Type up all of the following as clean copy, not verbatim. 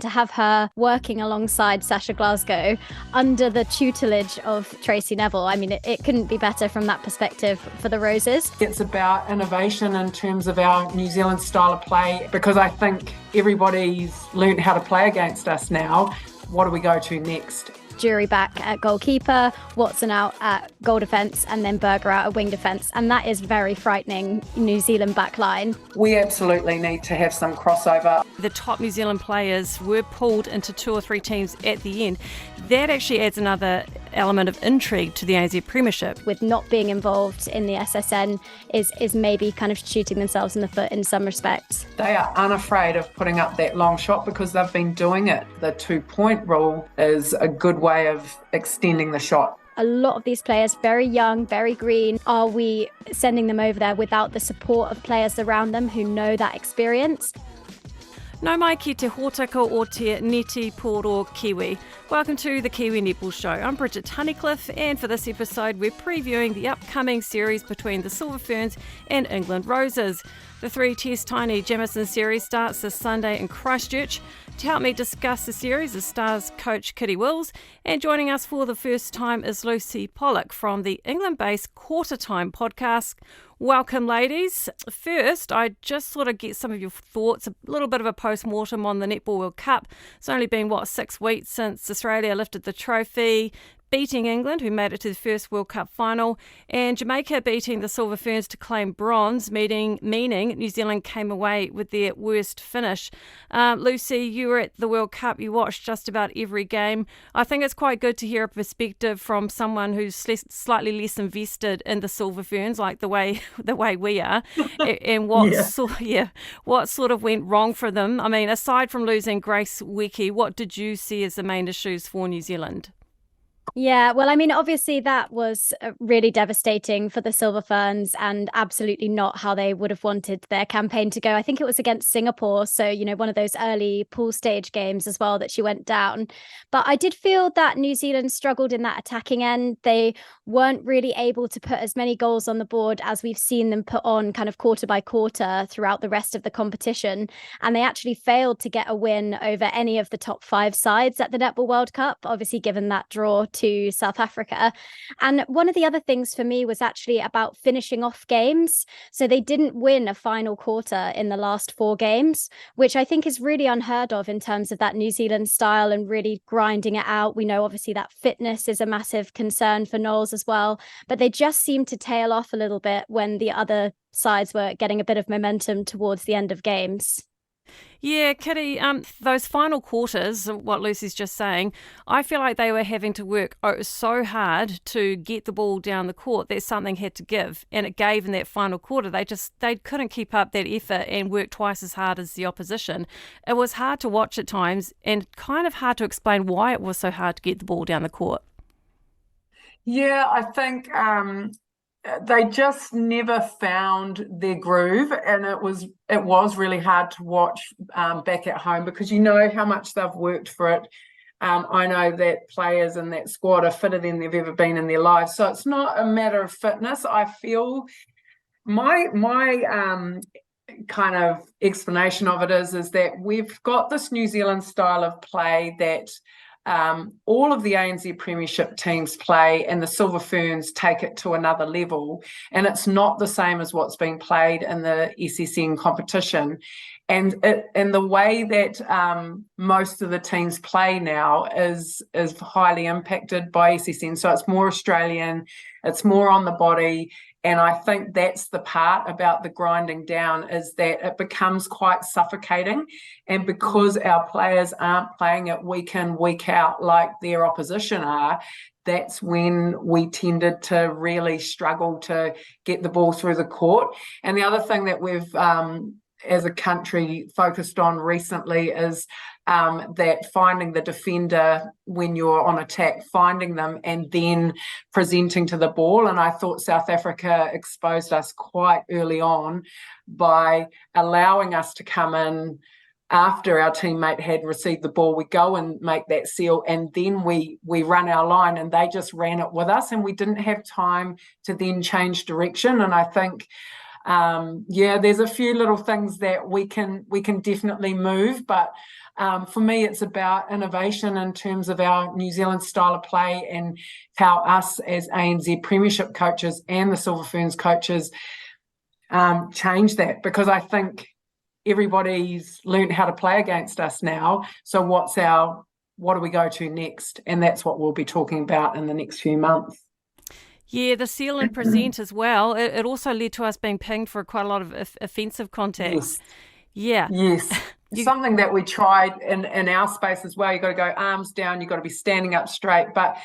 to have her working alongside Sasha Glasgow under the tutelage of Tracy Neville. I mean, it couldn't be better from that perspective for the Roses. It's about innovation in terms of our New Zealand style of play, because I think everybody's learned how to play against us now. What do we go to next? Jury back at goalkeeper, Watson out at goal defence, and then Berger out at wing defence. And that is very frightening New Zealand back line. We absolutely need to have some crossover. The top New Zealand players were pulled into 2 or 3 teams at the end. That actually adds another element of intrigue to the ANZ Premiership. With not being involved in the SSN is maybe kind of shooting themselves in the foot in some respects. They are unafraid of putting up that long shot because they've been doing it. The 2-point rule is a good way of extending the shot. A lot of these players, very young, very green. Are we sending them over there without the support of players around them who know that experience? No mai ki te hōtaka o te neti poro Kiwi. Welcome to the Kiwi Netball Show. I'm Bridget Tunnicliffe, and for this episode we're previewing the upcoming series between the Silver Ferns and England Roses. The 3-test Taini Jamison series starts this Sunday in Christchurch. To help me discuss the series is Stars coach Kiri, and joining us for the first time is Lucy Pollock from the England-based Quarter Time podcast. Welcome, ladies. First, I just sort of get some of your thoughts, a little bit of a post-mortem on the Netball World Cup. It's only been, 6 weeks since Australia lifted the trophy, beating England, who made it to the first World Cup final, and Jamaica beating the Silver Ferns to claim bronze, meaning New Zealand came away with their worst finish. Lucy, you were at the World Cup. You watched just about every game. I think it's quite good to hear a perspective from someone who's slightly less invested in the Silver Ferns, like the way we are, and what sort of went wrong for them. I mean, aside from losing Grace Wiki, what did you see as the main issues for New Zealand? Yeah, well, I mean, obviously that was really devastating for the Silver Ferns and absolutely not how they would have wanted their campaign to go. I think it was against Singapore. So, one of those early pool stage games as well that she went down. But I did feel that New Zealand struggled in that attacking end. They weren't really able to put as many goals on the board as we've seen them put on kind of quarter by quarter throughout the rest of the competition. And they actually failed to get a win over any of the top 5 sides at the Netball World Cup, obviously given that draw to South Africa. And one of the other things for me was actually about finishing off games. So they didn't win a final quarter in the last 4 games, which I think is really unheard of in terms of that New Zealand style and really grinding it out. We know obviously that fitness is a massive concern for Knowles as well, but they just seemed to tail off a little bit when the other sides were getting a bit of momentum towards the end of games. Yeah, Kiri, those final quarters, what Lucy's just saying, I feel like they were having to work so hard to get the ball down the court that something had to give, and it gave in that final quarter. They couldn't keep up that effort and work twice as hard as the opposition. It was hard to watch at times and kind of hard to explain why it was so hard to get the ball down the court. Yeah, I think they just never found their groove, and it was really hard to watch back at home because you know how much they've worked for it. I know that players in that squad are fitter than they've ever been in their lives, so it's not a matter of fitness. I feel my kind of explanation of it is that we've got this New Zealand style of play that all of the ANZ Premiership teams play, and the Silver Ferns take it to another level, and it's not the same as what's being played in the SSN competition. And the way that most of the teams play now is highly impacted by SSN. So it's more Australian, it's more on the body. And I think that's the part about the grinding down, is that it becomes quite suffocating. And because our players aren't playing it week in, week out like their opposition are, that's when we tended to really struggle to get the ball through the court. And the other thing that we've, as a country, focused on recently is that finding the defender when you're on attack, finding them and then presenting to the ball. And I thought South Africa exposed us quite early on by allowing us to come in after our teammate had received the ball. We go and make that seal, and then we run our line, and they just ran it with us, and we didn't have time to then change direction. And I think there's a few little things that we can definitely move, but For me, it's about innovation in terms of our New Zealand style of play and how us as ANZ Premiership coaches and the Silver Ferns coaches change that, because I think everybody's learned how to play against us now. So what do we go to next? And that's what we'll be talking about in the next few months. Yeah, the seal and present as well. It also led to us being pinged for quite a lot of offensive contacts. Yes. Yeah. Yes. Something that we tried in our space as well. You've got to go arms down. You've got to be standing up straight. But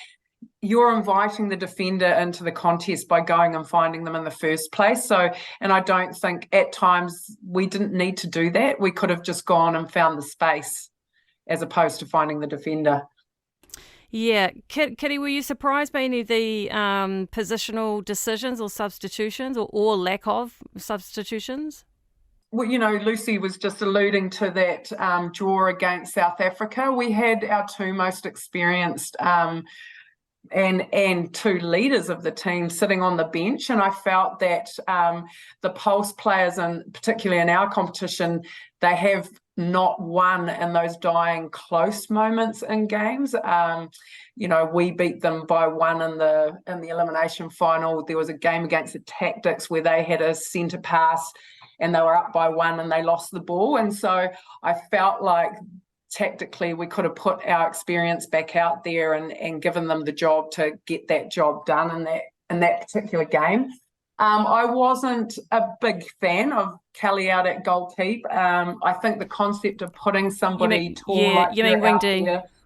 you're inviting the defender into the contest by going and finding them in the first place. So, and I don't think at times we didn't need to do that. We could have just gone and found the space as opposed to finding the defender. Yeah. Kiri, were you surprised by any of the positional decisions or substitutions or lack of substitutions? Well, Lucy was just alluding to that draw against South Africa. We had our two most experienced and two leaders of the team sitting on the bench, and I felt that the Pulse players, and particularly in our competition, they have not won in those dying close moments in games. We beat them by one in the elimination final. There was a game against the Tactics where they had a centre pass and they were up by one and they lost the ball. And so I felt like tactically we could have put our experience back out there and given them the job to get that job done in that particular game. I wasn't a big fan of Kelly out at goalkeep. I think the concept of putting somebody tall like Wing D.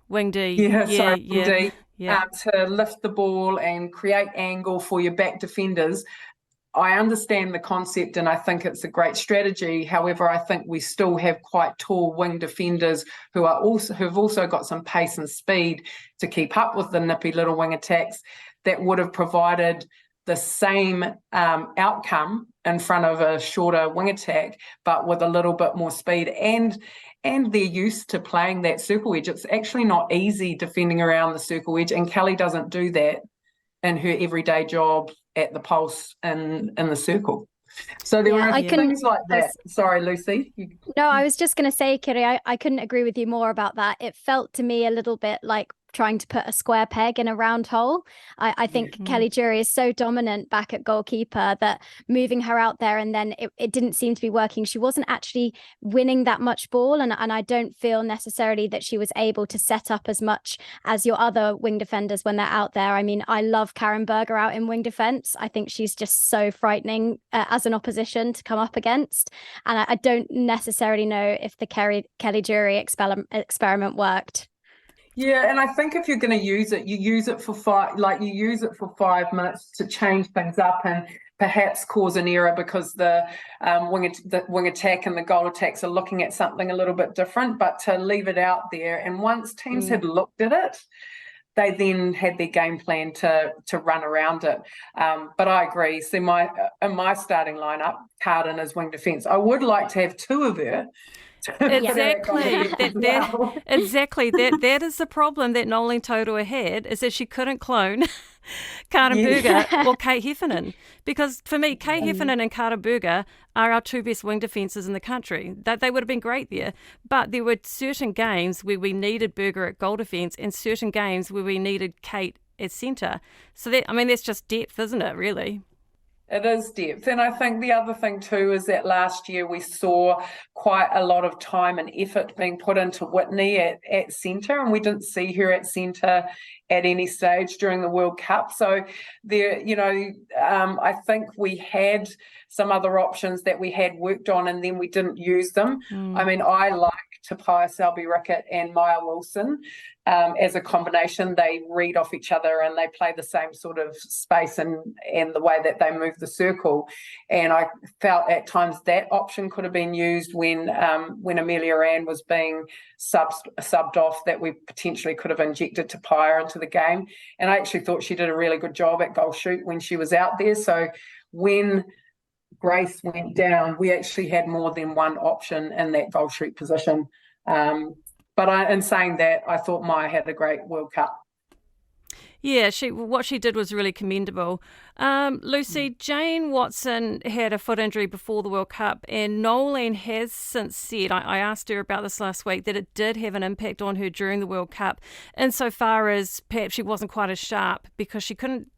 Wing D. Wing D. To lift the ball and create angle for your back defenders. I understand the concept and I think it's a great strategy. However, I think we still have quite tall wing defenders who've also got some pace and speed to keep up with the nippy little wing attacks that would have provided the same outcome in front of a shorter wing attack, but with a little bit more speed. And they're used to playing that circle edge. It's actually not easy defending around the circle edge, and Kelly doesn't do that in her everyday job at the Pulse in the circle. So there were things like that. Sorry, Lucy. No, I was just going to say, Kiri, I couldn't agree with you more about that. It felt to me a little bit like trying to put a square peg in a round hole. I think Kelly Jury is so dominant back at goalkeeper that moving her out there and then it didn't seem to be working. She wasn't actually winning that much ball, and I don't feel necessarily that she was able to set up as much as your other wing defenders when they're out there. I mean, I love Karen Berger out in wing defence. I think she's just so frightening as an opposition to come up against, and I don't necessarily know if the Kelly Jury experiment worked. Yeah, and I think if you're going to use it, you use it for 5 minutes to change things up and perhaps cause an error because the wing attack and the goal attacks are looking at something a little bit different. But to leave it out there, and once teams had looked at it, they then had their game plan to run around it. But I agree. So in my starting lineup, Carden is wing defence. I would like to have two of her. Exactly. That is the problem that Noeline Taurua had, is that she couldn't clone Karen Berger or Kate Heffernan. Because for me, Kate Heffernan and Karen Berger are our two best wing defences in the country. They would have been great there. But there were certain games where we needed Berger at goal defence and certain games where we needed Kate at centre. So that's just depth, isn't it, really? It is depth. And I think the other thing too is that last year we saw quite a lot of time and effort being put into Whitney at centre, and we didn't see her at centre at any stage during the World Cup. So there, I think we had some other options that we had worked on and then we didn't use them. I mean, I like Tapia Selby-Rickett and Maya Wilson as a combination. They read off each other and they play the same sort of space and the way that they move the circle. And I felt at times that option could have been used when Amelia Rand was being subbed off, that we potentially could have injected Tapia into the game. And I actually thought she did a really good job at goal shoot when she was out there. So when Grace went down, we actually had more than one option in that goal shoot position. But in saying that, I thought Maya had a great World Cup. Yeah, what she did was really commendable. Lucy, Jane Watson had a foot injury before the World Cup, and Noeline has since said, I asked her about this last week, that it did have an impact on her during the World Cup, insofar as perhaps she wasn't quite as sharp because she couldn't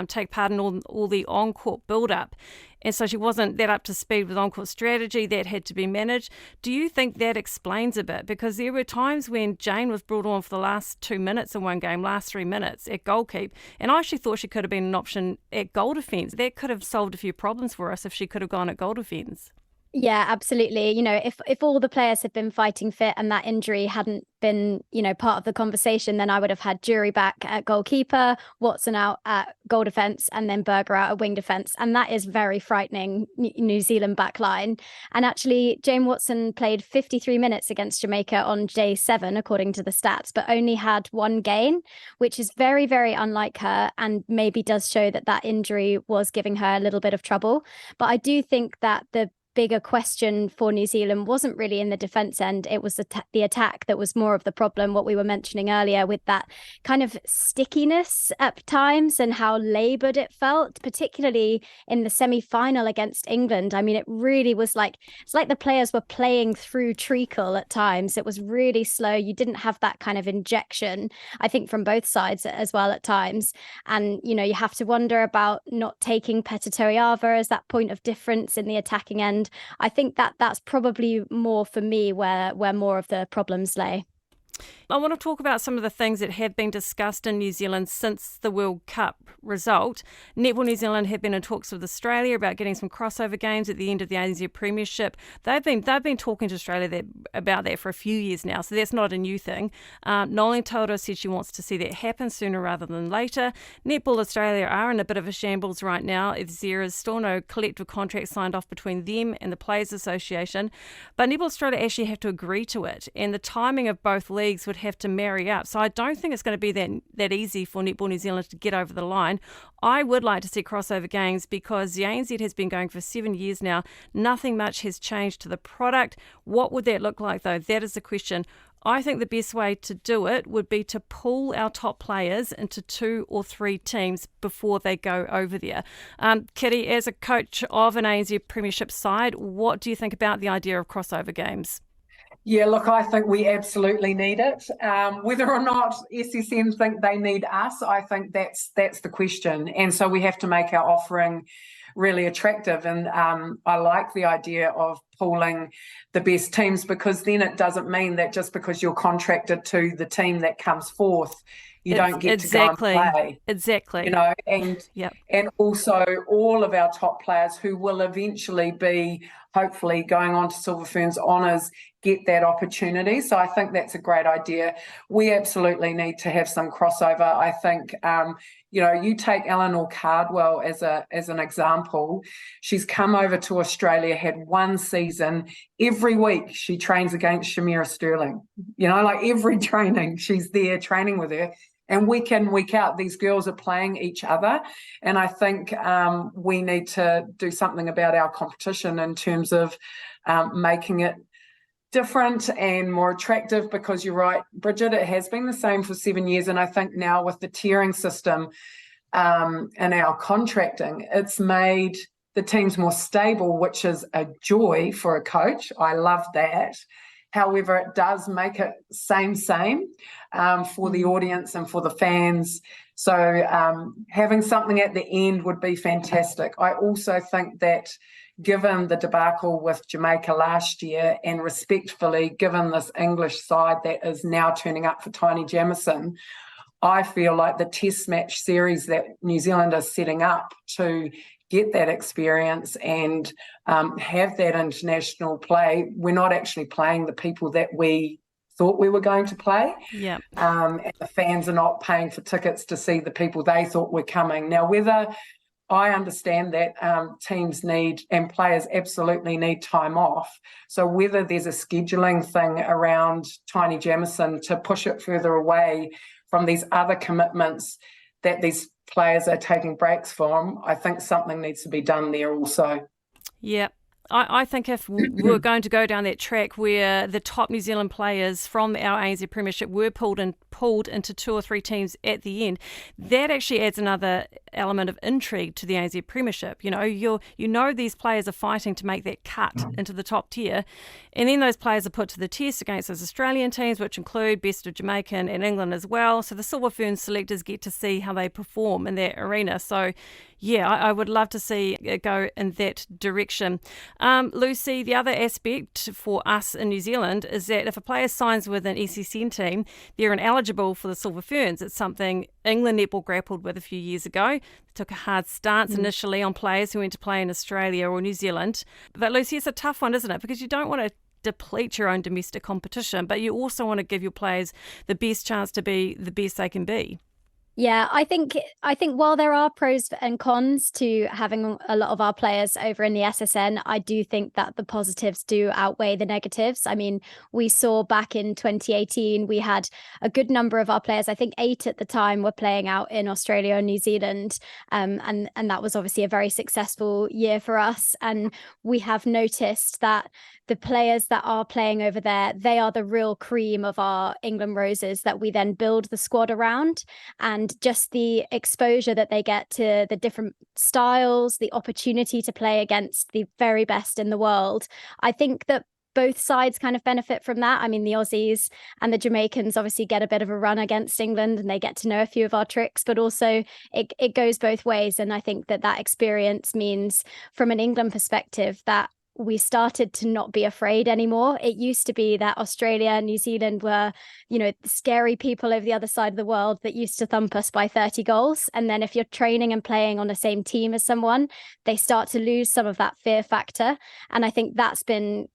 take part in all the on-court build-up. And so she wasn't that up to speed with on-court strategy that had to be managed. Do you think that explains a bit? Because there were times when Jane was brought on for the last 2 minutes in one game, last 3 minutes at goalkeep, and I actually thought she could have been an option at goal defence. That could have solved a few problems for us if she could have gone at goal defence. Yeah, absolutely. If all the players had been fighting fit and that injury hadn't been, part of the conversation, then I would have had Jury back at goalkeeper, Watson out at goal defence, and then Berger out at wing defence. And that is very frightening, New Zealand back line. And actually, Jane Watson played 53 minutes against Jamaica on day 7, according to the stats, but only had 1 gain, which is very, very unlike her, and maybe does show that injury was giving her a little bit of trouble. But I do think that the bigger question for New Zealand wasn't really in the defence end. It was the attack that was more of the problem, what we were mentioning earlier, with that kind of stickiness at times and how laboured it felt, particularly in the semi-final against England. I mean, it really was it's like the players were playing through treacle at times. It was really slow. You didn't have that kind of injection, I think, from both sides as well at times. And, you have to wonder about not taking Petitoiava as that point of difference in the attacking end. I think that's probably more for me where more of the problems lay. I want to talk about some of the things that have been discussed in New Zealand since the World Cup result. Netball New Zealand have been in talks with Australia about getting some crossover games at the end of the ANZ Premiership. They've been talking to Australia about that for a few years now, so that's not a new thing. Noeline Taurua said she wants to see that happen sooner rather than later. Netball Australia are in a bit of a shambles right now, as there is still no collective contract signed off between them and the Players Association. But Netball Australia actually have to agree to it, and the timing of both leagues would have to marry up. So I don't think it's going to be that easy for Netball New Zealand to get over the line. I would like to see crossover games because the ANZ has been going for 7 years now. Nothing much has changed to the product. What would that look like, though? That is the question. I think the best way to do it would be to pool our top players into 2 or 3 teams before they go over there. Kiri, as a coach of an ANZ Premiership side, what do you think about the idea of crossover games? Yeah, look, I think we absolutely need it. Whether or not SSN think they need us, I think that's the question. And so we have to make our offering really attractive. And I like the idea of pooling the best teams, because then it doesn't mean that just because you're contracted to the team that comes forth, you don't get to go and play. Exactly. And also all of our top players who will eventually be hopefully going on to Silver Ferns honours get that opportunity. So I think that's a great idea. We absolutely need to have some crossover. I think you take Eleanor Cardwell as an example. She's come over to Australia, had 1 season. Every week she trains against Shamira Sterling. Every training she's there training with her. And week in, week out, these girls are playing each other. And I think we need to do something about our competition in terms of making it different and more attractive, because you're right, Bridget, it has been the same for 7 years. And I think now with the tiering system and our contracting, it's made the teams more stable, which is a joy for a coach. I love that. However, it does make it same for the audience and for the fans. So having something at the end would be fantastic. I also think that given the debacle with Jamaica last year, and respectfully, given this English side that is now turning up for Taini Jamison, I feel like the test match series that New Zealand is setting up to get that experience and have that international play, we're not actually playing the people that we thought we were going to play. Yeah. And the fans are not paying for tickets to see the people they thought were coming. Now, whether I understand that teams need and players absolutely need time off. So whether there's a scheduling thing around Taini Jamison to push it further away from these other commitments that these players are taking breaks from, I think something needs to be done there also. Yeah. I think if we're going to go down that track where the top New Zealand players from our ANZ Premiership were pulled into 2 or 3 teams at the end, that actually adds another element of intrigue to the ANZ Premiership. These players are fighting to make that cut into the top tier, and then those players are put to the test against those Australian teams, which include best of Jamaican and England as well. So the Silver Ferns selectors get to see how they perform in that arena. So yeah, I would love to see it go in that direction. Lucy, the other aspect for us in New Zealand is that if a player signs with an SSN team, they're ineligible for the Silver Ferns. It's something England Netball grappled with a few years ago. They took a hard stance initially on players who went to play in Australia or New Zealand. But Lucy, it's a tough one, isn't it? Because you don't want to deplete your own domestic competition, but you also want to give your players the best chance to be the best they can be. Yeah, I think while there are pros and cons to having a lot of our players over in the SSN, I do think that the positives do outweigh the negatives. I mean, we saw back in 2018, we had a good number of our players, I think 8 at the time, were playing out in Australia and New Zealand. And that was obviously a very successful year for us. And we have noticed that the players that are playing over there, they are the real cream of our England Roses that we then build the squad around. And just the exposure that they get to the different styles, the opportunity to play against the very best in the world. I think that both sides kind of benefit from that. I mean, the Aussies and the Jamaicans obviously get a bit of a run against England and they get to know a few of our tricks, but also it goes both ways. And I think that experience means from an England perspective that we started to not be afraid anymore. It used to be that Australia and New Zealand were, scary people over the other side of the world that used to thump us by 30 goals. And then if you're training and playing on the same team as someone, they start to lose some of that fear factor. And I think that's been,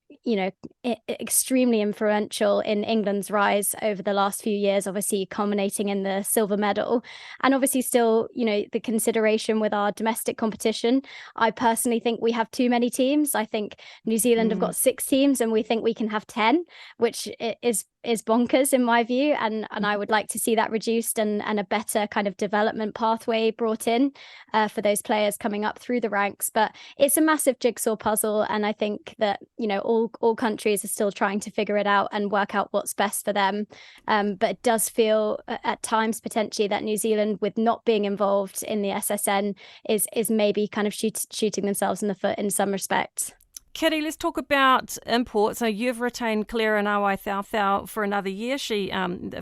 extremely influential in England's rise over the last few years, obviously culminating in the silver medal. And obviously still, the consideration with our domestic competition. I personally think we have too many teams. I think New Zealand have got 6 teams and we think we can have 10, which is bonkers in my view. And I would like to see that reduced and a better kind of development pathway brought in for those players coming up through the ranks. But it's a massive jigsaw puzzle. And I think that, all countries are still trying to figure it out and work out what's best for them. But it does feel at times potentially that New Zealand, with not being involved in the SSN, is maybe kind of shooting themselves in the foot in some respects. Kiri, let's talk about imports. So you've retained Clara Nawai for another year. She,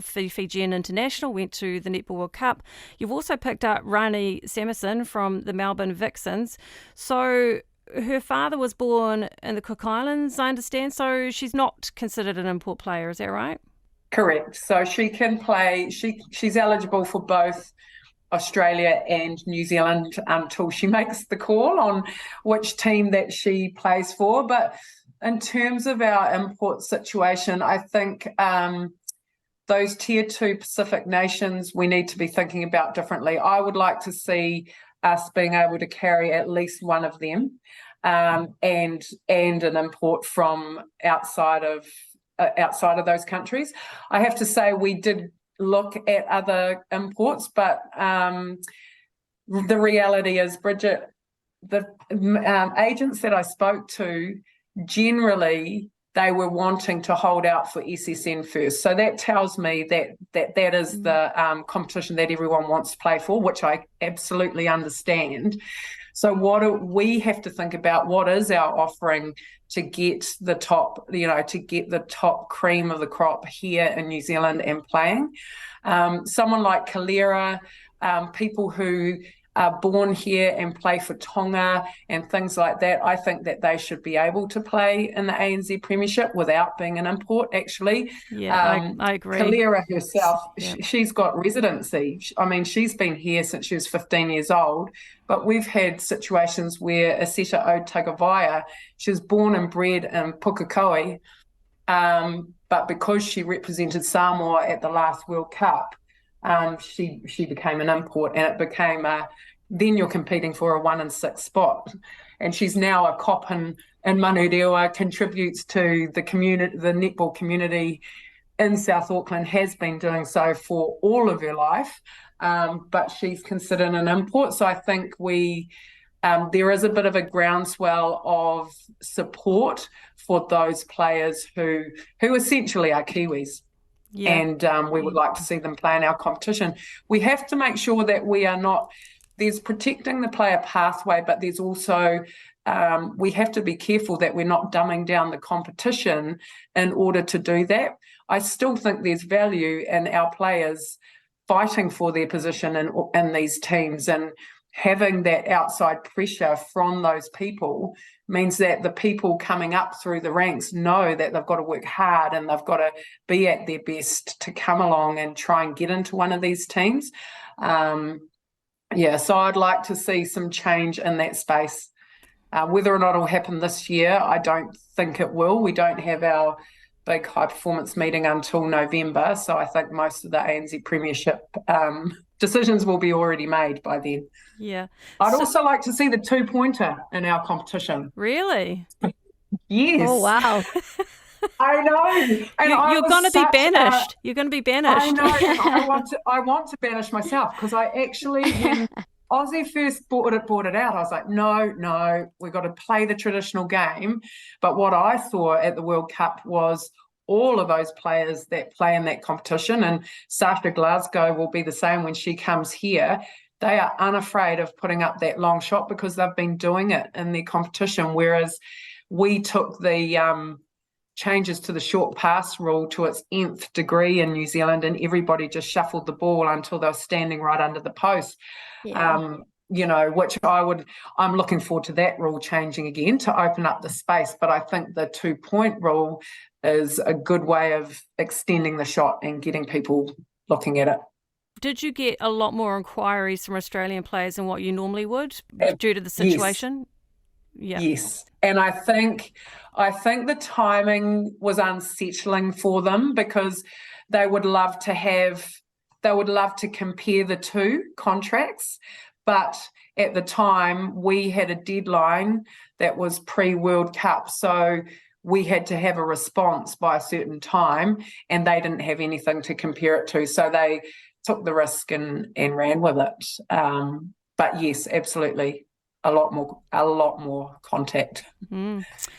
Fijian international, went to the Netball World Cup. You've also picked up Taini Jamison from the Melbourne Vixens. So her father was born in the Cook Islands, I understand. So she's not considered an import player, is that right? Correct. So she can play. She's eligible for both Australia and New Zealand until she makes the call on which team that she plays for. But in terms of our import situation, I think those tier 2 Pacific nations we need to be thinking about differently. I would like to see us being able to carry at least one of them and an import from outside of those countries. I have to say we did look at other imports, but the reality is, Bridget, the agents that I spoke to, generally they were wanting to hold out for SSN first. So that tells me that is the competition that everyone wants to play for, which I absolutely understand. So what do we have to think about? What is our offering to get the top, to get the top cream of the crop here in New Zealand and playing? Someone like Kalera, people who are born here and play for Tonga and things like that, I think that they should be able to play in the ANZ Premiership without being an import, actually. Yeah, I agree. Kalera herself, yeah. She's got residency. I mean, she's been here since she was 15 years old, but we've had situations where Aseta Otagavaya, she was born and bred in Pukekohe, but because she represented Samoa at the last World Cup, she became an import, and it became then you're competing for a 1 in 6 spot. And she's now a cop in Manurewa, contributes to the community, the netball community in South Auckland, has been doing so for all of her life, but she's considered an import. So I think we there is a bit of a groundswell of support for those players who essentially are Kiwis. Yeah. And we would like to see them play in our competition. We have to make sure that we are not, there's protecting the player pathway, but there's also, we have to be careful that we're not dumbing down the competition in order to do that. I still think there's value in our players fighting for their position in these teams, and having that outside pressure from those people means that the people coming up through the ranks know that they've got to work hard and they've got to be at their best to come along and try and get into one of these teams. So I'd like to see some change in that space. Whether or not it'll happen this year, I don't think it will. We don't have our big high performance meeting until November, so I think most of the ANZ Premiership decisions will be already made by then. Yeah. I'd also like to see the 2-pointer in our competition. Really? Yes. Oh, wow. I know. And you're going to be banished. You're going to be banished. I know. I want to banish myself, because I actually, when Aussie first brought it out, I was like, no, we've got to play the traditional game. But what I saw at the World Cup was all of those players that play in that competition, and Sasha Glasgow will be the same when she comes here. They are unafraid of putting up that long shot because they've been doing it in their competition, whereas we took the changes to the short pass rule to its nth degree in New Zealand, and everybody just shuffled the ball until they were standing right under the post. Yeah. Which I'm looking forward to that rule changing again to open up the space. But I think the 2-point rule is a good way of extending the shot and getting people looking at it. Did you get a lot more inquiries from Australian players than what you normally would due to the situation? Yes. Yeah. Yes. And I think the timing was unsettling for them, because they would love to compare the two contracts. But at the time, we had a deadline that was pre-World Cup. So we had to have a response by a certain time, and they didn't have anything to compare it to. So they took the risk and ran with it. But yes, absolutely. A lot more contact,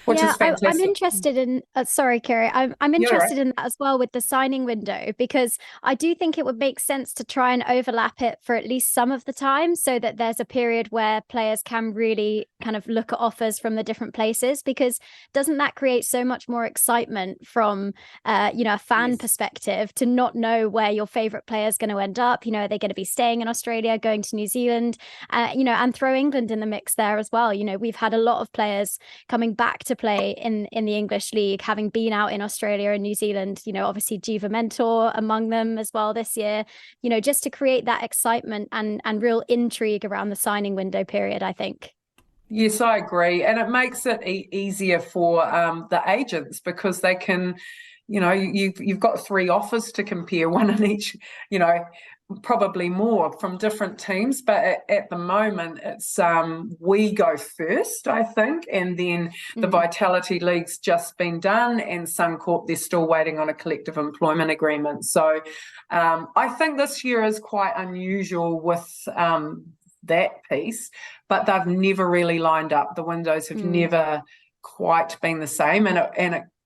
which is fantastic. I'm interested in. Sorry, Kiri. I'm interested in that as well with the signing window, because I do think it would make sense to try and overlap it for at least some of the time, so that there's a period where players can really kind of look at offers from the different places. Because doesn't that create so much more excitement from a fan perspective, to not know where your favorite player is going to end up? Are they going to be staying in Australia, going to New Zealand, and throw England in the mix there as well. We've had a lot of players coming back to play in the English League, having been out in Australia and New Zealand, obviously Jiva Mentor among them as well this year, just to create that excitement and real intrigue around the signing window period, I think. Yes, I agree. And it makes it easier for the agents, because they can, you've got 3 offers to compare, one in each, probably more from different teams. But at the moment, it's we go first, I think. And then the Vitality League's just been done, and Suncorp, they're still waiting on a collective employment agreement. So I think this year is quite unusual with that piece, but they've never really lined up. The windows have never quite been the same,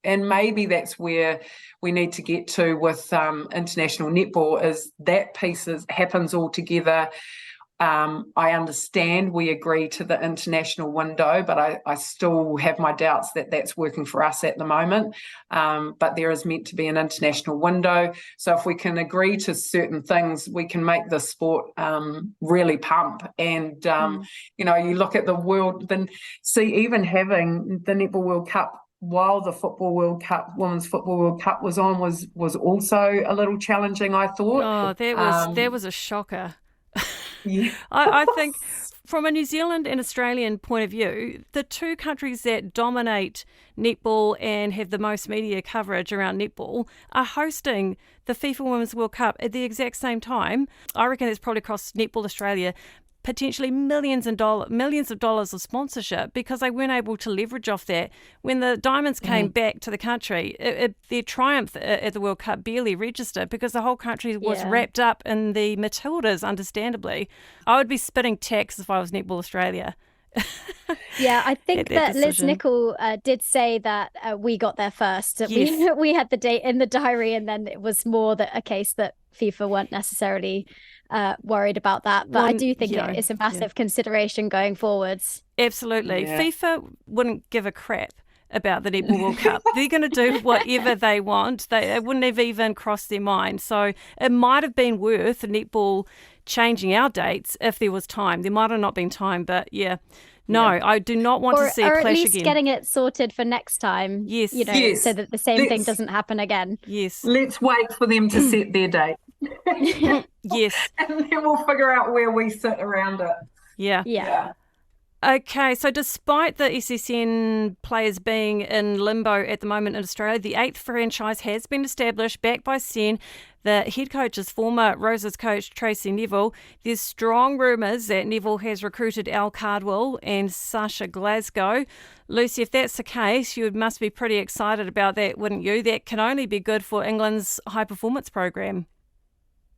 and maybe that's where we need to get to with international netball, is that piece happens all together. I understand we agree to the international window, but I still have my doubts that that's working for us at the moment. But there is meant to be an international window. So if we can agree to certain things, we can make the sport really pump. And, you look at the world, then see, even having the Netball World Cup while the Football World Cup, Women's Football World Cup was on, was also a little challenging, I thought. Oh, that was a shocker. Yeah. I think from a New Zealand and Australian point of view, the two countries that dominate netball and have the most media coverage around netball are hosting the FIFA Women's World Cup at the exact same time. I reckon it's probably cost Netball Australia potentially millions of dollars of sponsorship, because they weren't able to leverage off that. When the Diamonds came back to the country, their triumph at the World Cup barely registered, because the whole country was wrapped up in the Matildas, understandably. I would be spitting tax if I was Netball Australia. Yeah, I think that Liz decision. Nichol did say that we got there first. That Yes. we had the date in the diary, and then it was more that a case that FIFA weren't necessarily worried about that. But I do think it's a massive consideration going forwards. Absolutely. Yeah. FIFA wouldn't give a crap about the Netball World Cup. They're going to do whatever they want. They wouldn't have even crossed their mind. So it might have been worth netball changing our dates if there was time. There might have not been time, but no, I do not want to see a clash again. Or at least getting it sorted for next time. Yes. So that the same thing doesn't happen again. Yes. Let's wait for them to set their date. Yes. And then we'll figure out where we sit around it. Yeah. Okay, so despite the SSN players being in limbo at the moment in Australia, the 8th franchise has been established, backed by SEN. The head coach is former Roses coach Tracy Neville. There's strong rumours that Neville has recruited Al Cardwell and Sasha Glasgow. Lucy, if that's the case, you must be pretty excited about that, wouldn't you? That can only be good for England's high-performance programme.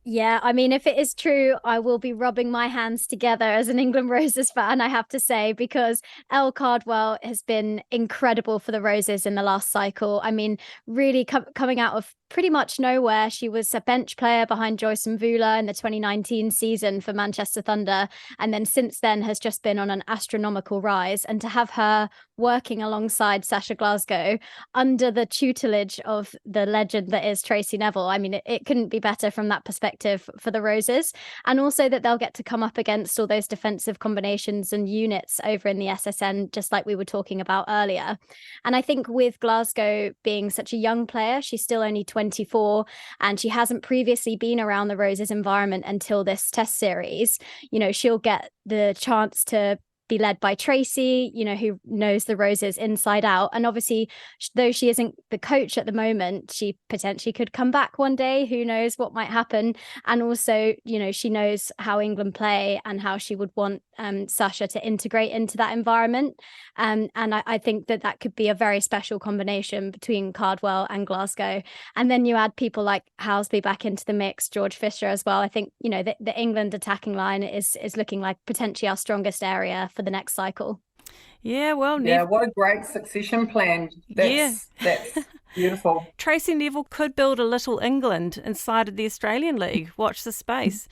Yeah, I mean, if it is true, I will be rubbing my hands together as an England Roses fan, I have to say, because Elle Cardwell has been incredible for the Roses in the last cycle. I mean, really coming out of pretty much nowhere. She was a bench player behind Joyce Mvula in the 2019 season for Manchester Thunder. And then since then has just been on an astronomical rise. And to have her working alongside Sasha Glasgow under the tutelage of the legend that is Tracy Neville, I mean, it couldn't be better from that perspective for the Roses. And also that they'll get to come up against all those defensive combinations and units over in the SSN, just like we were talking about earlier. And I think with Glasgow being such a young player, she's still only 24 and she hasn't previously been around the Roses environment until this test series. She'll get the chance to be led by Tracy, who knows the Roses inside out. And obviously, though she isn't the coach at the moment, she potentially could come back one day. Who knows what might happen? And also, she knows how England play and how she would want Sasha to integrate into that environment. And I think that could be a very special combination between Cardwell and Glasgow. And then you add people like Housby back into the mix, George Fisher as well. I think, the England attacking line is looking like potentially our strongest area for the next cycle. Yeah, well, what a great succession plan. That's beautiful. Tracy Neville could build a little England inside of the Australian League. Watch the space.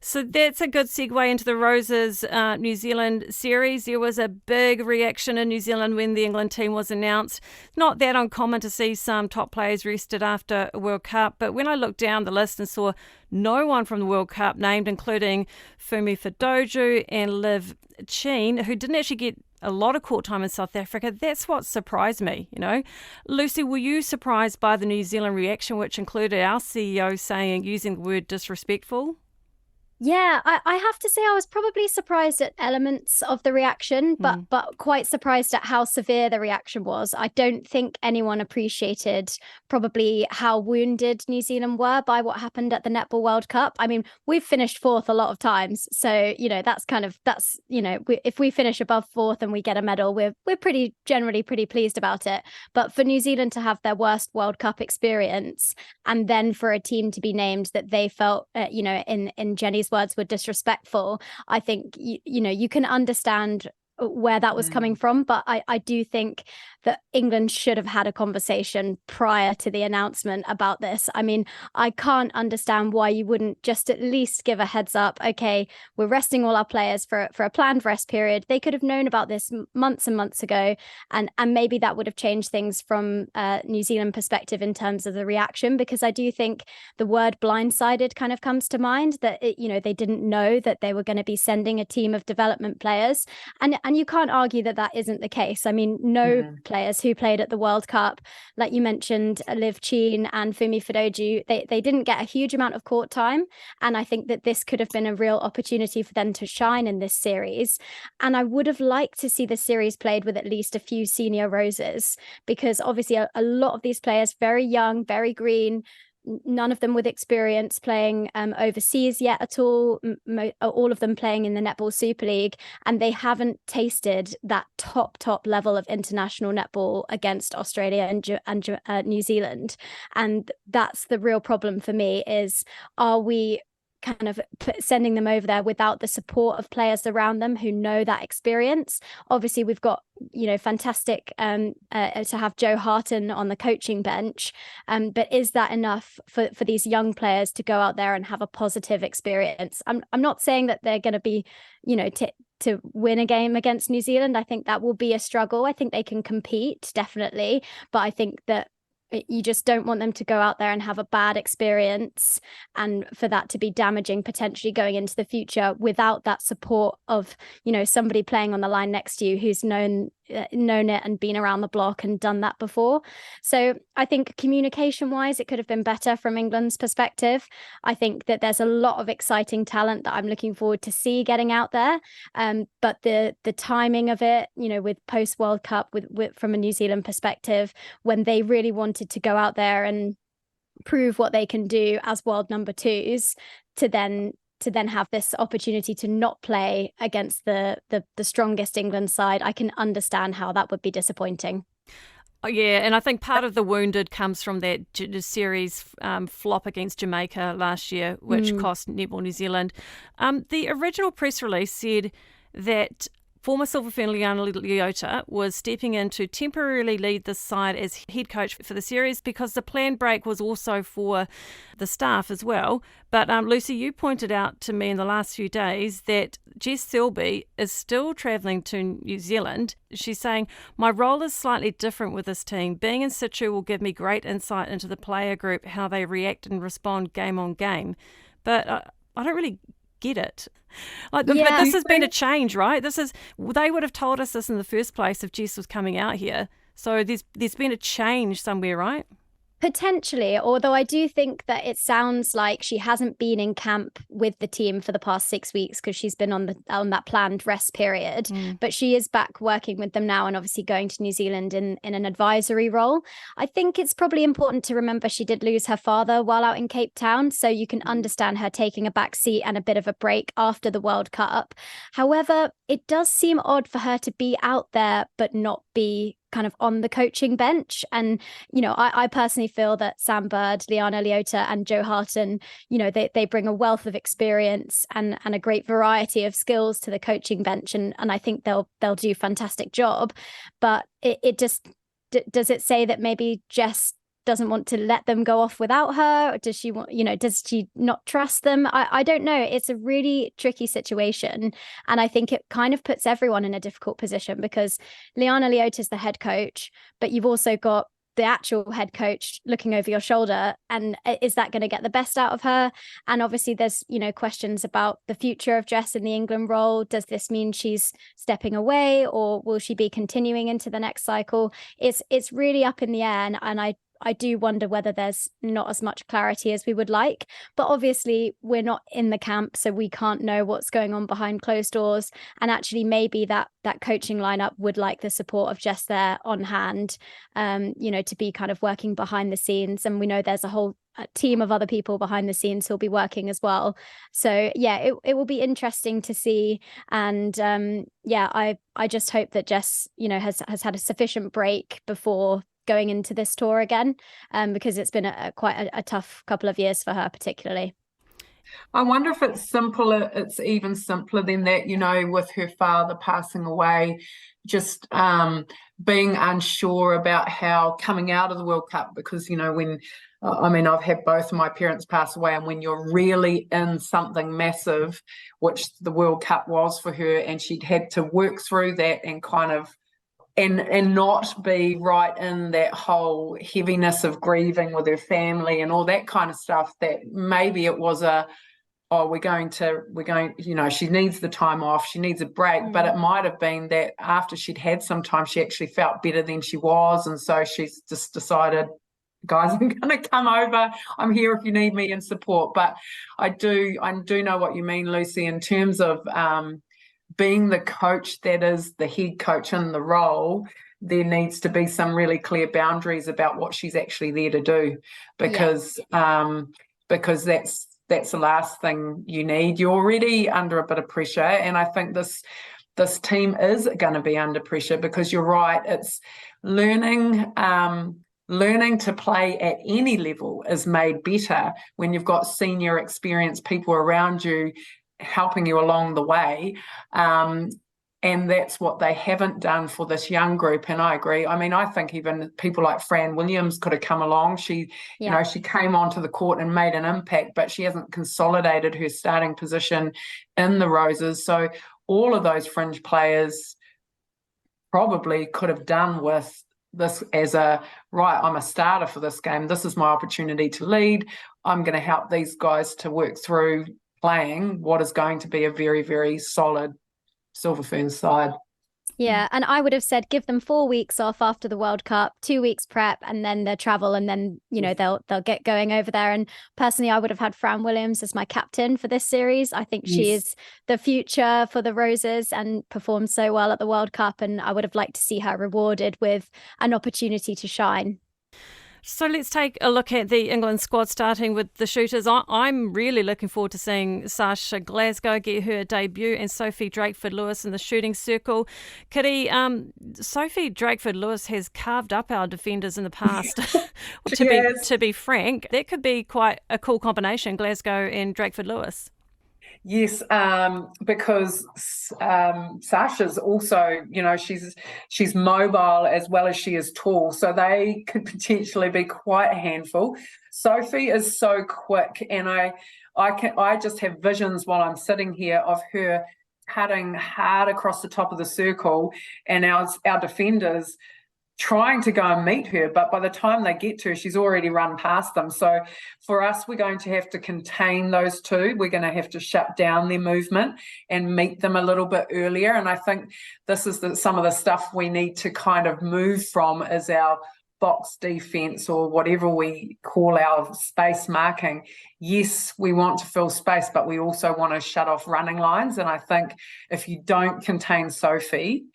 So that's a good segue into the Roses New Zealand series. There was a big reaction in New Zealand when the England team was announced. Not that uncommon to see some top players rested after a World Cup, but when I looked down the list and saw no one from the World Cup named, including Fumi Fidoju and Liv Cheen, who didn't actually get a lot of court time in South Africa, that's what surprised me, Lucy, were you surprised by the New Zealand reaction, which included our CEO using the word disrespectful? Yeah, I have to say I was probably surprised at elements of the reaction, but quite surprised at how severe the reaction was. I don't think anyone appreciated probably how wounded New Zealand were by what happened at the Netball World Cup. I mean, we've finished fourth a lot of times, so if we finish above fourth and we get a medal, we're generally pretty pleased about it. But for New Zealand to have their worst World Cup experience, and then for a team to be named that they felt, in Jenny's words, were disrespectful, I think you can understand where that was coming from, but I do think that England should have had a conversation prior to the announcement about this. I mean, I can't understand why you wouldn't just at least give a heads up. Okay, we're resting all our players for a planned rest period. They could have known about this months and months ago, and maybe that would have changed things from New Zealand perspective in terms of the reaction, because I do think the word blindsided kind of comes to mind, that they didn't know that they were going to be sending a team of development players, and you can't argue that isn't the case. I mean, no players who played at the World Cup, like you mentioned, Liv Cheen and Fumi Fidoju, they didn't get a huge amount of court time, and I think that this could have been a real opportunity for them to shine in this series. And I would have liked to see the series played with at least a few senior Roses, because obviously a lot of these players, very young, very green, none of them with experience playing overseas yet at all, all of them playing in the Netball Super League, and they haven't tasted that top level of international netball against Australia and New Zealand. And that's the real problem for me, is are we kind of sending them over there without the support of players around them who know that experience. Obviously, we've got, fantastic to have Joe Harton on the coaching bench, but is that enough for these young players to go out there and have a positive experience? I'm not saying that they're going to be, to win a game against New Zealand. I think that will be a struggle. I think they can compete, definitely, but I think that you just don't want them to go out there and have a bad experience, and for that to be damaging potentially going into the future without that support of, somebody playing on the line next to you who's known it and been around the block and done that before. So I think communication wise, it could have been better from England's perspective. I think that there's a lot of exciting talent that I'm looking forward to see getting out there. But the timing of it, with post World Cup, with from a New Zealand perspective, when they really wanted to go out there and prove what they can do as world number twos, to then have this opportunity to not play against the strongest England side, I can understand how that would be disappointing. Oh, yeah, and I think part of the wounded comes from that series flop against Jamaica last year, which cost Netball New Zealand. The original press release said that former Silver Fern Liana Leota was stepping in to temporarily lead the side as head coach for the series, because the planned break was also for the staff as well. But Lucy, you pointed out to me in the last few days that Jess Selby is still travelling to New Zealand. She's saying, my role is slightly different with this team. Being in situ will give me great insight into the player group, how they react and respond game on game. But I don't really get it. But this has been a change, right? They would have told us this in the first place if Jess was coming out here. So there's been a change somewhere, right? Potentially, although I do think that it sounds like she hasn't been in camp with the team for the past 6 weeks because she's been on that planned rest period. But she is back working with them now, and obviously going to New Zealand in an advisory role. I think it's probably important to remember she did lose her father while out in Cape Town, so you can understand her taking a back seat and a bit of a break after the World Cup. However, it does seem odd for her to be out there but not be kind of on the coaching bench. And, I personally feel that Sam Bird, Liana Leota and Joe Harton, they bring a wealth of experience and a great variety of skills to the coaching bench. And I think they'll do a fantastic job. But it just, does it say that maybe Jess doesn't want to let them go off without her? Or does she want, does she not trust them? I don't know. It's a really tricky situation. And I think it kind of puts everyone in a difficult position, because Liana Leota is the head coach, but you've also got the actual head coach looking over your shoulder. And is that going to get the best out of her? And obviously there's, questions about the future of Jess in the England role. Does this mean she's stepping away, or will she be continuing into the next cycle? It's really up in the air. And I do wonder whether there's not as much clarity as we would like. But obviously we're not in the camp, so we can't know what's going on behind closed doors. And actually maybe that coaching lineup would like the support of Jess there on hand, to be kind of working behind the scenes. And we know there's a whole team of other people behind the scenes who'll be working as well. So yeah, it will be interesting to see. And I just hope that Jess, has had a sufficient break before going into this tour again, because it's been quite a tough couple of years for her particularly. I wonder if it's even simpler than that, with her father passing away, just being unsure about how coming out of the World Cup, because, when I've had both of my parents pass away, and when you're really in something massive, which the World Cup was for her, and she'd had to work through that and kind of and not be right in that whole heaviness of grieving with her family and all that kind of stuff, that maybe it was we're going, she needs the time off, she needs a break. But it might have been that after she'd had some time, she actually felt better than she was, and so she's just decided, guys, I'm going to come over, I'm here if you need me and support. But I do know what you mean, Lucy, in terms of being the coach that is the head coach in the role. There needs to be some really clear boundaries about what she's actually there to do, because that's the last thing you need. You're already under a bit of pressure, and I think this team is going to be under pressure, because you're right, it's learning learning to play at any level is made better when you've got senior experienced people around you helping you along the way. And that's what they haven't done for this young group. And I agree. I mean, I think even people like Fran Williams could have come along. She, you know, she came onto the court and made an impact, but she hasn't consolidated her starting position in the Roses. So all of those fringe players probably could have done with this as right, I'm a starter for this game. This is my opportunity to lead. I'm going to help these guys to work through playing what is going to be a very, very solid Silver Ferns side. Yeah, and I would have said give them 4 weeks off after the World Cup, 2 weeks prep, and then their travel, and then they'll get going over there. And personally, I would have had Fran Williams as my captain for this series. I think she is the future for the Roses and performed so well at the World Cup, and I would have liked to see her rewarded with an opportunity to shine. So let's take a look at the England squad, starting with the shooters. I'm really looking forward to seeing Sasha Glasgow get her debut and Sophie Drakeford-Lewis in the shooting circle. Kiri, Sophie Drakeford-Lewis has carved up our defenders in the past. To be frank, that could be quite a cool combination, Glasgow and Drakeford-Lewis. Yes, because Sasha's also, she's mobile as well as she is tall, so they could potentially be quite a handful. Sophie is so quick, and I just have visions while I'm sitting here of her cutting hard across the top of the circle, and our defenders trying to go and meet her, but by the time they get to her, she's already run past them. So for us, we're going to have to contain those two. We're going to have to shut down their movement and meet them a little bit earlier. And I think this is some of the stuff we need to kind of move from is our box defense, or whatever we call our space marking. Yes, we want to fill space, but we also want to shut off running lines. And I think if you don't contain Sophie,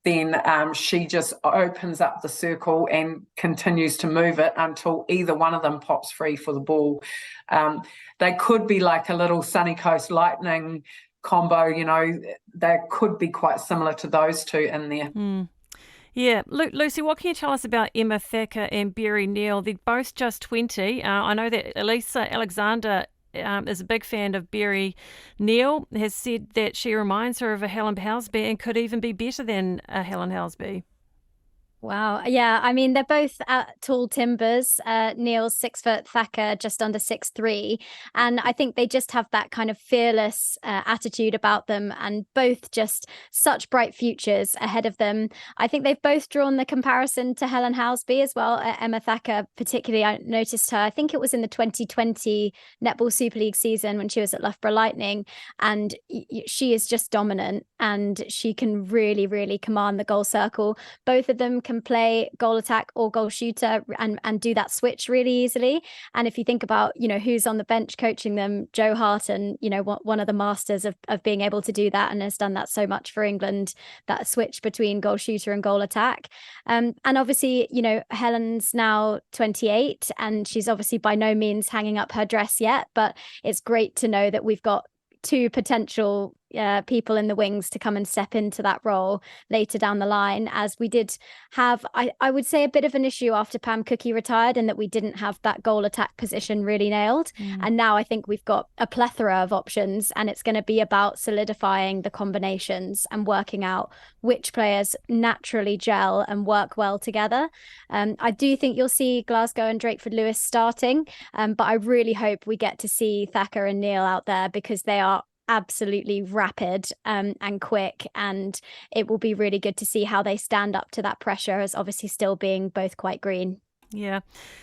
then she just opens up the circle and continues to move it until either one of them pops free for the ball. They could be like a little Sunny Coast Lightning combo, they could be quite similar to those two in there. Yeah. Lucy, what can you tell us about Emma Thacker and Berry Neal? They're both just 20. I know that Elisa Alexander is a big fan of Berry Neal, has said that she reminds her of a Helen Housby and could even be better than a Helen Housby. Wow. Yeah. I mean, they're both tall timbers. Neil's 6 foot, Thacker just under 6'3". And I think they just have that kind of fearless attitude about them, and both just such bright futures ahead of them. I think they've both drawn the comparison to Helen Housby as well. Emma Thacker, particularly, I noticed her, I think it was in the 2020 Netball Super League season when she was at Loughborough Lightning. And she is just dominant, and she can really, really command the goal circle. Both of them can play goal attack or goal shooter and do that switch really easily. And if you think about, who's on the bench coaching them, Joe Harton, one of the masters of being able to do that, and has done that so much for England, that switch between goal shooter and goal attack. And obviously, Helen's now 28, and she's obviously by no means hanging up her dress yet, but it's great to know that we've got two potential people in the wings to come and step into that role later down the line, as we did have, I would say, a bit of an issue after Pam Cookie retired, and that we didn't have that goal attack position really nailed. And now I think we've got a plethora of options, and it's going to be about solidifying the combinations and working out which players naturally gel and work well together. I do think you'll see Glasgow and Drakeford-Lewis starting, but I really hope we get to see Thacker and Neal out there, because they are absolutely rapid and quick, and it will be really good to see how they stand up to that pressure, as obviously still being both quite green. Yeah.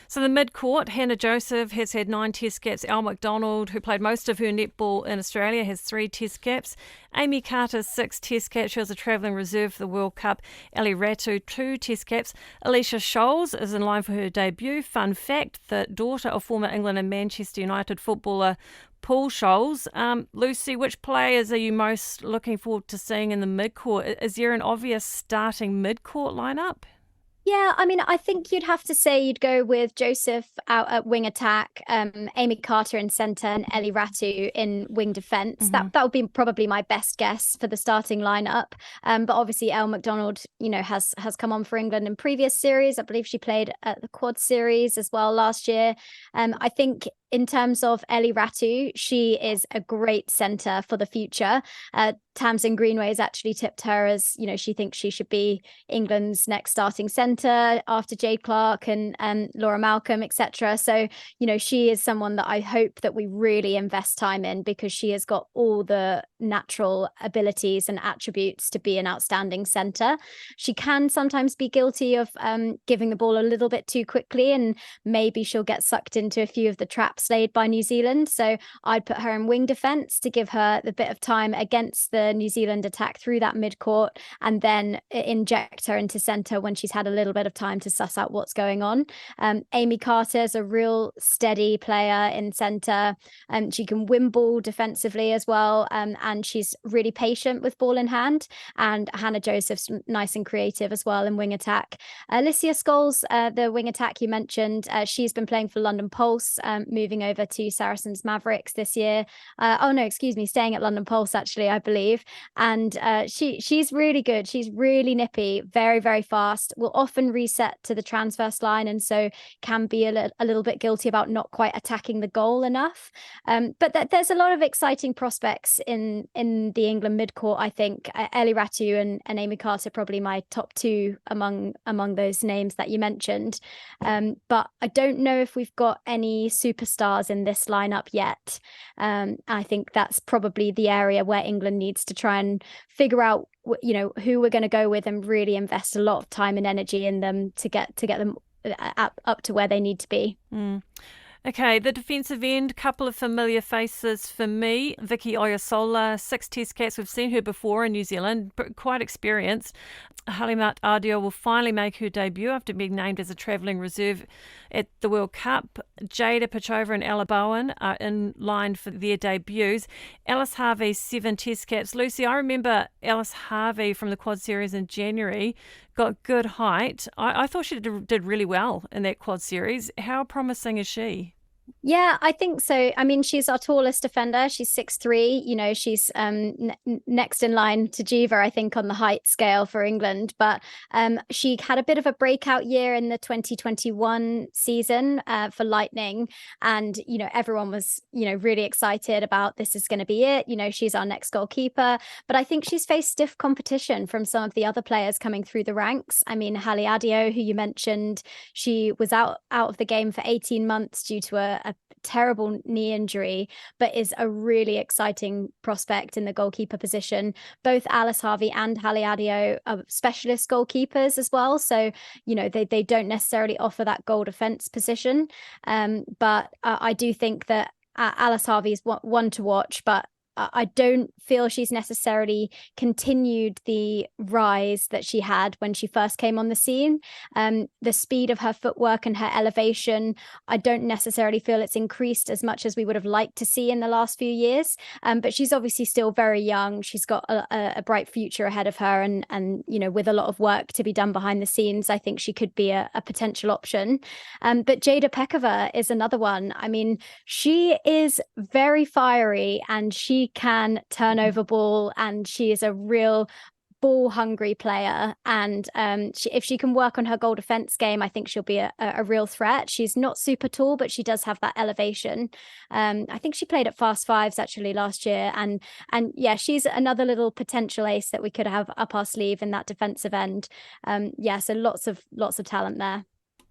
So the mid-court, Hannah Joseph has had 9 test caps. Elle McDonald, who played most of her netball in Australia, has 3 test caps. Amy Carter, 6 test caps. She was a travelling reserve for the World Cup. Ali Ratu, 2 test caps. Alicia Scholes is in line for her debut. Fun fact, the daughter of former England and Manchester United footballer Paul Scholes. Lucy, which players are you most looking forward to seeing in the mid-court? Is there an obvious starting mid-court lineup? Yeah, I mean, I think you'd have to say you'd go with Joseph out at wing attack, Amy Carter in centre, and Ellie Ratu in wing defence. Mm-hmm. That would be probably my best guess for the starting lineup. But obviously, Elle McDonald, has come on for England in previous series. I believe she played at the Quad Series as well last year. I think in terms of Ellie Ratu, she is a great centre for the future. Tamsin Greenway has actually tipped her as, she thinks she should be England's next starting centre after Jade Clark and Laura Malcolm, etc. So, she is someone that I hope that we really invest time in, because she has got all the natural abilities and attributes to be an outstanding centre. She can sometimes be guilty of giving the ball a little bit too quickly, and maybe she'll get sucked into a few of the traps laid by New Zealand. So I'd put her in wing defence to give her the bit of time against the New Zealand attack through that mid-court, and then inject her into centre when she's had a little bit of time to suss out what's going on. Amy Carter is a real steady player in centre. She can win ball defensively as well, and she's really patient with ball in hand. And Hannah Joseph's nice and creative as well in wing attack. Alicia Scholes, the wing attack you mentioned, she's been playing for London Pulse, moving over to Saracens Mavericks this year. Staying at London Pulse actually, I believe. And she's really good. She's really nippy, very, very fast, will often reset to the transverse line, and so can be a little bit guilty about not quite attacking the goal enough. But there's a lot of exciting prospects in the England mid-court, I think. Ellie Ratu and Amy Carter probably my top two among those names that you mentioned. But I don't know if we've got any superstars in this lineup yet. I think that's probably the area where England needs to try and figure out, who we're going to go with, and really invest a lot of time and energy in them to get them up to where they need to be. Okay, the defensive end, couple of familiar faces for me. Vicky Oyasola, 6 Test caps. We've seen her before in New Zealand, but quite experienced. Halimat Ardeo will finally make her debut after being named as a travelling reserve at the World Cup. Jada Petrova and Ella Bowen are in line for their debuts. Alice Harvey, 7 Test caps. Lucy, I remember Alice Harvey from the Quad Series in January, got good height. I thought she did really well in that Quad Series. How promising is she? Yeah, I think so. I mean, she's our tallest defender. She's 6'3". She's next in line to Jiva, I think, on the height scale for England. But she had a bit of a breakout year in the 2021 season for Lightning. And, everyone was, really excited about this is going to be it. She's our next goalkeeper. But I think she's faced stiff competition from some of the other players coming through the ranks. I mean, Hallie Adio, who you mentioned, she was out of the game for 18 months due to a terrible knee injury, but is a really exciting prospect in the goalkeeper position. Both Alice Harvey and Hallie Adio are specialist goalkeepers as well. So, they don't necessarily offer that goal defense position. But I do think that Alice Harvey is one to watch, but I don't feel she's necessarily continued the rise that she had when she first came on the scene. The speed of her footwork and her elevation, I don't necessarily feel it's increased as much as we would have liked to see in the last few years. But she's obviously still very young. She's got a bright future ahead of her, and with a lot of work to be done behind the scenes, I think she could be a potential option. But Jada Pekova is another one. I mean, she is very fiery, and she can turn over ball, and she is a real ball hungry player. And if she can work on her goal defense game, I think she'll be a real threat. She's not super tall, but she does have that elevation. I think she played at Fast Fives actually last year, and yeah, she's another little potential ace that we could have up our sleeve in that defensive end. So lots of talent there.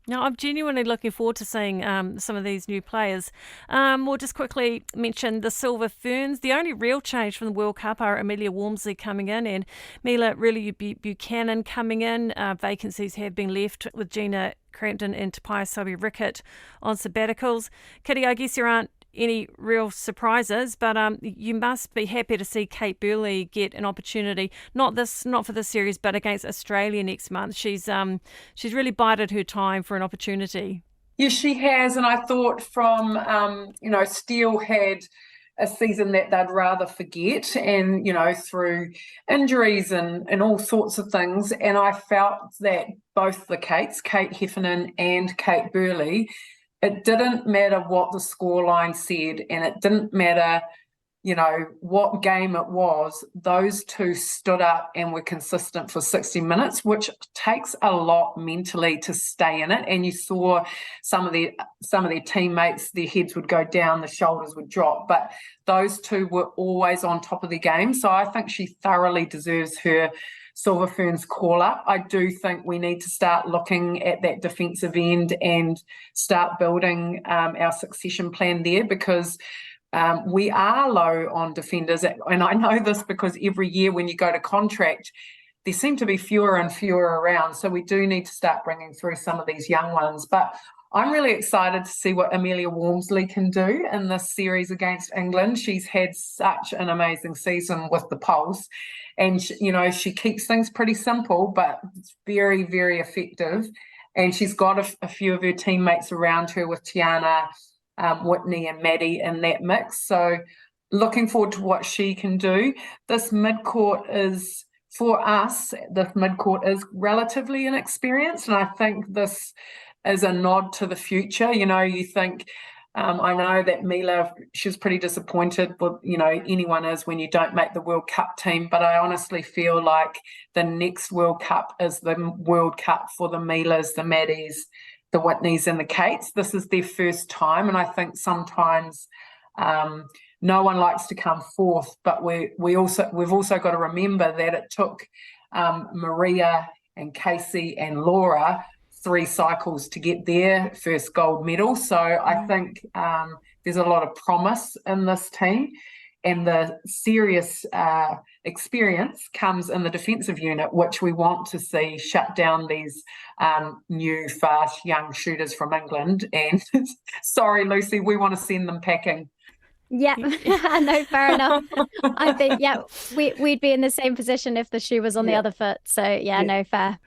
Now, I'm genuinely looking forward to seeing some of these new players. We'll just quickly mention the Silver Ferns. The only real change from the World Cup are Amelia Walmsley coming in and Mila really Buchanan coming in. Vacancies have been left with Gina Crampton and Tapia Sobi-Rickett on sabbaticals. Kiri, I guess there aren't any real surprises, but you must be happy to see Kate Burley get an opportunity, not for this series, but against Australia next month. She's really bided her time for an opportunity. Yes, she has, and I thought from Steele had a season that they'd rather forget, and through injuries and all sorts of things. And I felt that both the Kate Heffernan and Kate Burley, it didn't matter what the scoreline said, and it didn't matter what game it was, those two stood up and were consistent for 60 minutes, which takes a lot mentally to stay in it. And you saw some of their teammates, their heads would go down, the shoulders would drop, but those two were always on top of the game. So I think she thoroughly deserves her Silver Ferns call up. I do think we need to start looking at that defensive end and start building our succession plan there, because we are low on defenders, and I know this because every year when you go to contract, there seem to be fewer and fewer around. So we do need to start bringing through some of these young ones. But I'm really excited to see what Amelia Walmsley can do in this series against England. She's had such an amazing season with the Pulse, and she keeps things pretty simple, but it's very, very effective. And she's got a few of her teammates around her with Tiana, Whitney and Maddie in that mix. So looking forward to what she can do. This midcourt is, for us, is relatively inexperienced, and I think this is a nod to the future. You think, I know that Mila, she's pretty disappointed with, anyone is when you don't make the World Cup team, but I honestly feel like the next World Cup is the World Cup for the Milas, the Maddies, the Whitneys and the Kates. This is their first time, and I think sometimes no one likes to come fourth, but we've also got to remember that it took Maria and Casey and Laura 3 cycles to get their first gold medal. So I think there's a lot of promise in this team, and the serious experience comes in the defensive unit, which we want to see shut down these new, fast, young shooters from England. And sorry, Lucy, we want to send them packing. Yeah, no, fair enough. I think, we'd be in the same position if the shoe was on the other foot. So, no, fair.